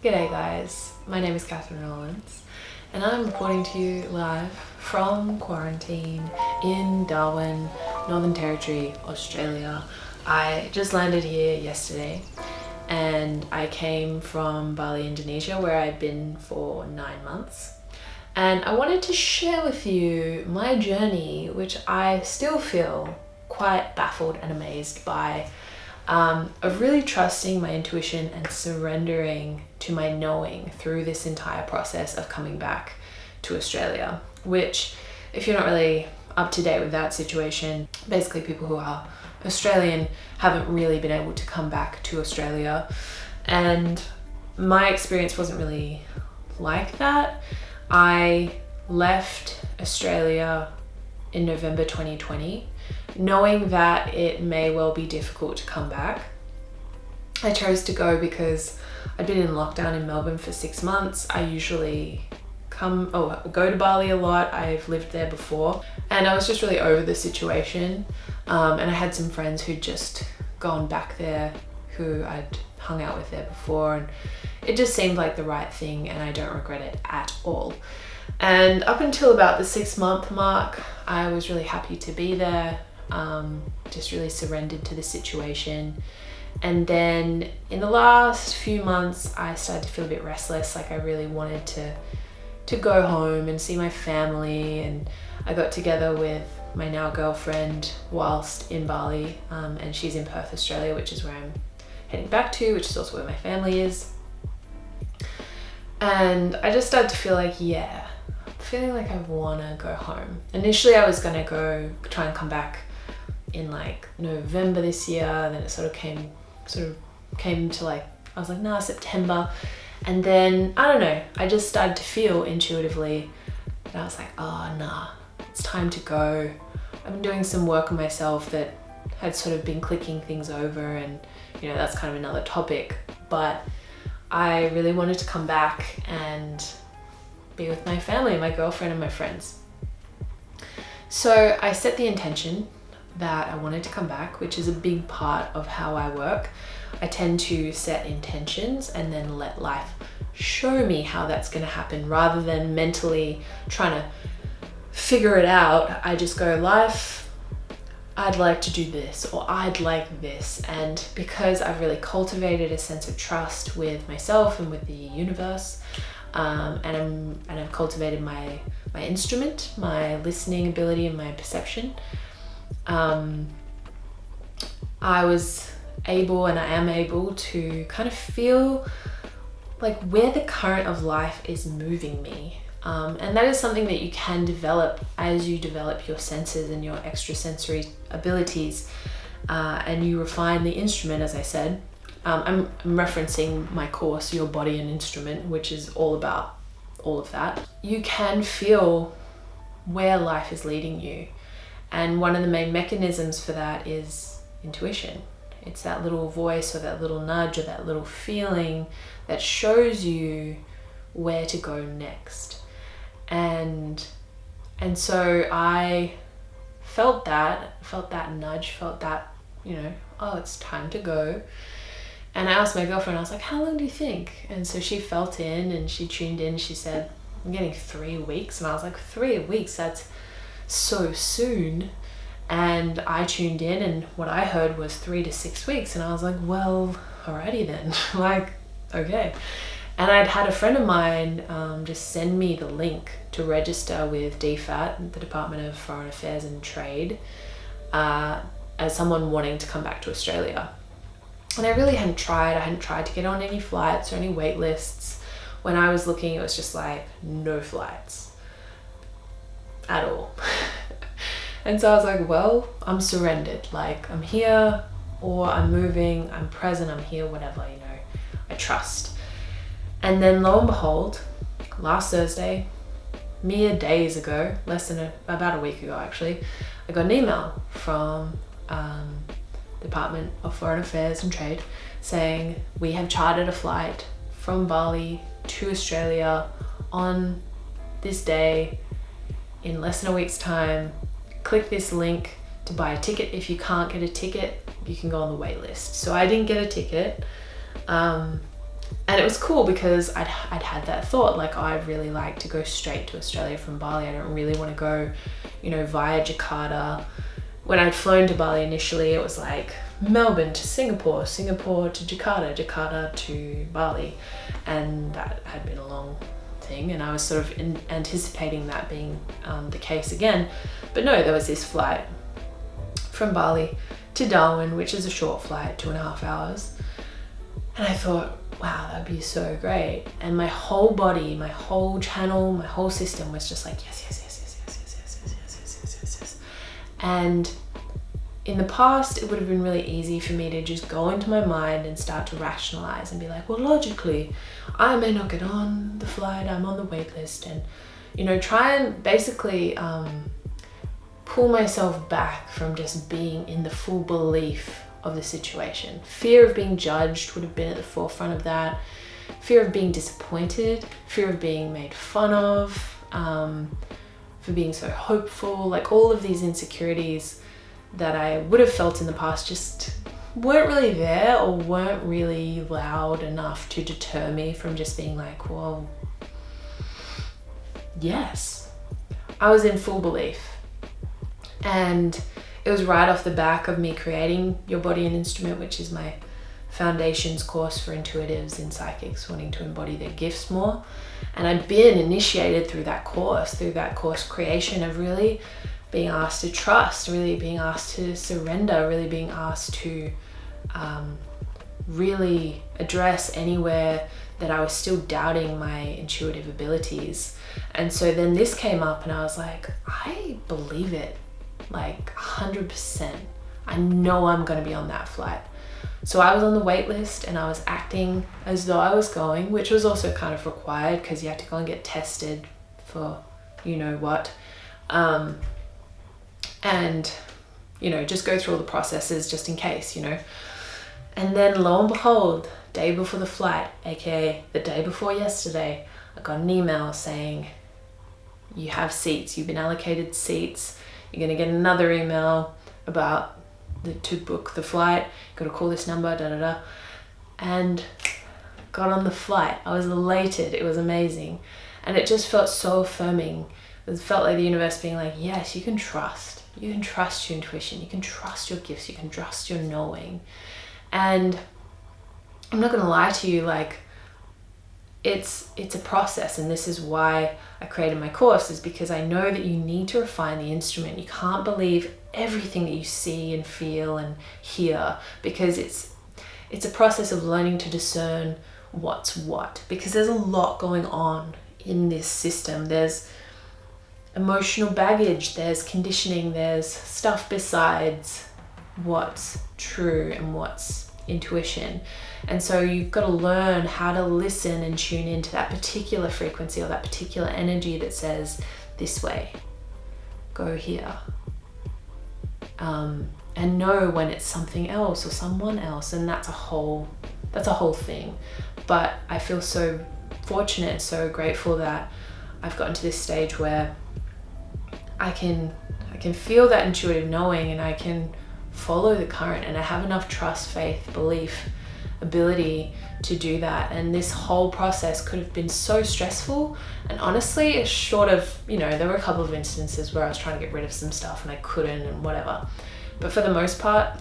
G'day guys, my name is Catherine Rollins and I'm reporting to you live from quarantine in Darwin, Northern Territory, Australia. I just landed here yesterday and I came from Bali, Indonesia, where I've been for 9 months. And I wanted to share with you my journey, which I still feel quite baffled and amazed by, of really trusting my intuition and surrendering to my knowing through this entire process of coming back to Australia, which, if you're not really up to date with that situation, basically people who are Australian haven't really been able to come back to Australia. And my experience wasn't really like that. I left Australia in November 2020, knowing that it may well be difficult to come back. I chose to go because I'd been in lockdown in Melbourne for 6 months. I usually go to Bali a lot. I've lived there before and I was just really over the situation. And I had some friends who'd just gone back there who I'd hung out with there before, and it just seemed like the right thing and I don't regret it at all. And up until about the 6-month mark, I was really happy to be there, just really surrendered to the situation. And then in the last few months, I started to feel a bit restless, like I really wanted to go home and see my family. And I got together with my now girlfriend whilst in Bali, and she's in Perth, Australia, which is where I'm heading back to, which is also where my family is. And I just started to feel like, feeling like I want to go home. Initially I was going to try and come back in like November this year, then it sort of came to like, I was like, nah, September. And then I don't know, I just started to feel intuitively that I was like, oh nah, it's time to go. I've been doing some work on myself that had sort of been clicking things over, and you know, that's kind of another topic, but I really wanted to come back and be with my family, my girlfriend and my friends. So I set the intention that I wanted to come back, which is a big part of how I work. I tend to set intentions and then let life show me how that's going to happen, rather than mentally trying to figure it out. I just go, life, I'd like to do this, or I'd like this. And because I've really cultivated a sense of trust with myself and with the universe, and I've cultivated my instrument, my listening ability and my perception, I was able, and I am able, to kind of feel like where the current of life is moving me. And that is something that you can develop as you develop your senses and your extrasensory abilities, and you refine the instrument, as I said. I'm referencing my course, Your Body and Instrument, which is all about all of that. You can feel where life is leading you. And one of the main mechanisms for that is intuition. It's that little voice or that little nudge or that little feeling that shows you where to go next. And so I felt that nudge, felt that, oh, it's time to go. And I asked my girlfriend, I was like, how long do you think? And so she felt in and she tuned in. She said, I'm getting 3 weeks. And I was like, 3 weeks? That's so soon. And I tuned in and what I heard was 3 to 6 weeks. And I was like, well, alrighty then. Like, okay. And I'd had a friend of mine just send me the link to register with DFAT, the Department of Foreign Affairs and Trade, as someone wanting to come back to Australia. And I really hadn't tried. I hadn't tried to get on any flights or any wait lists. When I was looking, it was just like no flights at all. And so I was like, well, I'm surrendered. Like, I'm here, or I'm moving, I'm present, I'm here, whatever, I trust. And then lo and behold, last Thursday, mere days ago, about a week ago actually, I got an email from Department of Foreign Affairs and Trade saying, we have chartered a flight from Bali to Australia on this day in less than a week's time. Click this link to buy a ticket. If you can't get a ticket, you can go on the wait list. So I didn't get a ticket. And it was cool because I'd had that thought, like, oh, I'd really like to go straight to Australia from Bali. I don't really want to go, you know, via Jakarta. When I'd flown to Bali initially, it was like Melbourne to Singapore, Singapore to Jakarta, Jakarta to Bali. And that had been a long thing, and I was sort of anticipating that being the case again. But no, there was this flight from Bali to Darwin, which is a short flight, 2.5 hours. And I thought, wow, that'd be so great. And my whole body, my whole channel, my whole system was just like, yes, yes, yes, yes, yes, yes, yes, yes, yes, yes, yes, yes. And in the past, it would have been really easy for me to just go into my mind and start to rationalize and be like, well, logically, I may not get on the flight, I'm on the wait list, and, you know, try and basically pull myself back from just being in the full belief of the situation. Fear of being judged would have been at the forefront of that. Fear of being disappointed, fear of being made fun of, for being so hopeful, like all of these insecurities that I would have felt in the past just weren't really there, or weren't really loud enough to deter me from just being like, well, yes. I was in full belief. And it was right off the back of me creating Your Body an Instrument, which is my foundations course for intuitives and psychics wanting to embody their gifts more. And I've been initiated through that course creation of really being asked to trust, really being asked to surrender, really being asked to really address anywhere that I was still doubting my intuitive abilities. And so then this came up and I was like, I believe it, like 100%. I know I'm going to be on that flight. So I was on the wait list and I was acting as though I was going, which was also kind of required because you have to go and get tested for you know what. And, you know, just go through all the processes just in case, you know. And then lo and behold, day before the flight, aka the day before yesterday, I got an email saying, you have seats, you've been allocated seats. You're going to get another email about to book the flight. Got to call this number, da da da. And got on the flight. I was elated. It was amazing. And it just felt so affirming. It felt like the universe being like, yes, you can trust. You can trust your intuition. You can trust your gifts. You can trust your knowing. And I'm not going to lie to you, like, it's a process, and this is why I created my course, is because I know that you need to refine the instrument. You can't believe everything that you see and feel and hear, because it's a process of learning to discern what's what, because there's a lot going on in this system. There's emotional baggage, there's conditioning, there's stuff besides what's true and what's intuition. And so you've got to learn how to listen and tune into that particular frequency or that particular energy that says this way, go here, and know when it's something else or someone else. And that's a whole thing. But I feel so fortunate and so grateful that I've gotten to this stage where I can feel that intuitive knowing, and I can follow the current, and I have enough trust, faith, belief, ability to do that. And this whole process could have been so stressful, and honestly, short of, you know, there were a couple of instances where I was trying to get rid of some stuff and I couldn't and whatever, but for the most part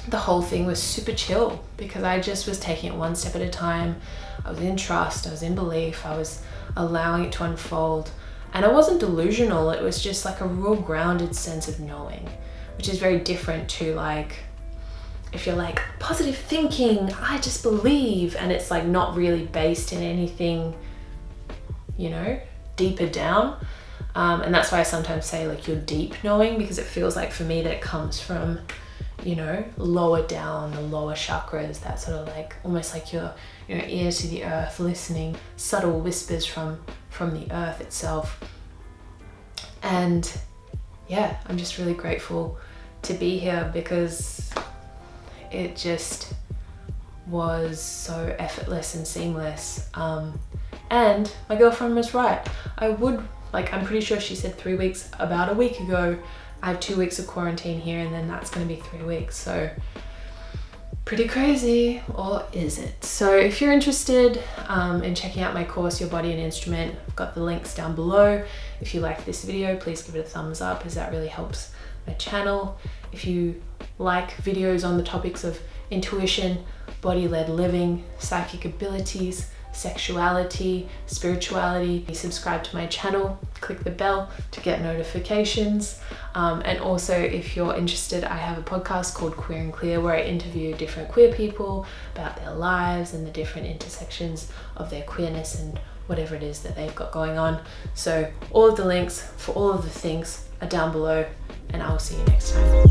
the whole thing was super chill, because I just was taking it one step at a time. I was in trust, I was in belief, I was allowing it to unfold, and I wasn't delusional. It was just like a real grounded sense of knowing, which is very different to, like, if you're like positive thinking, I just believe, and it's like not really based in anything, you know, deeper down. And that's why I sometimes say, like, your deep knowing, because it feels like for me that it comes from, you know, lower down, the lower chakras, that sort of like almost like your ear to the earth, listening, subtle whispers from the earth itself. And yeah, I'm just really grateful to be here, because it just was so effortless and seamless. And my girlfriend was right. I'm pretty sure she said 3 weeks, about a week ago, I have 2 weeks of quarantine here, and then that's going to be 3 weeks. So Pretty crazy, or is it? So if you're interested in checking out my course, Your Body and Instrument, I've got the links down below. If you like this video, please give it a thumbs up, as that really helps my channel. If you like videos on the topics of intuition, body-led living, psychic abilities, sexuality, spirituality, subscribe to my channel, click the bell to get notifications. And also, if you're interested, I have a podcast called Queer and Clear, where I interview different queer people about their lives and the different intersections of their queerness and whatever it is that they've got going on. So all of the links for all of the things are down below, and I will see you next time.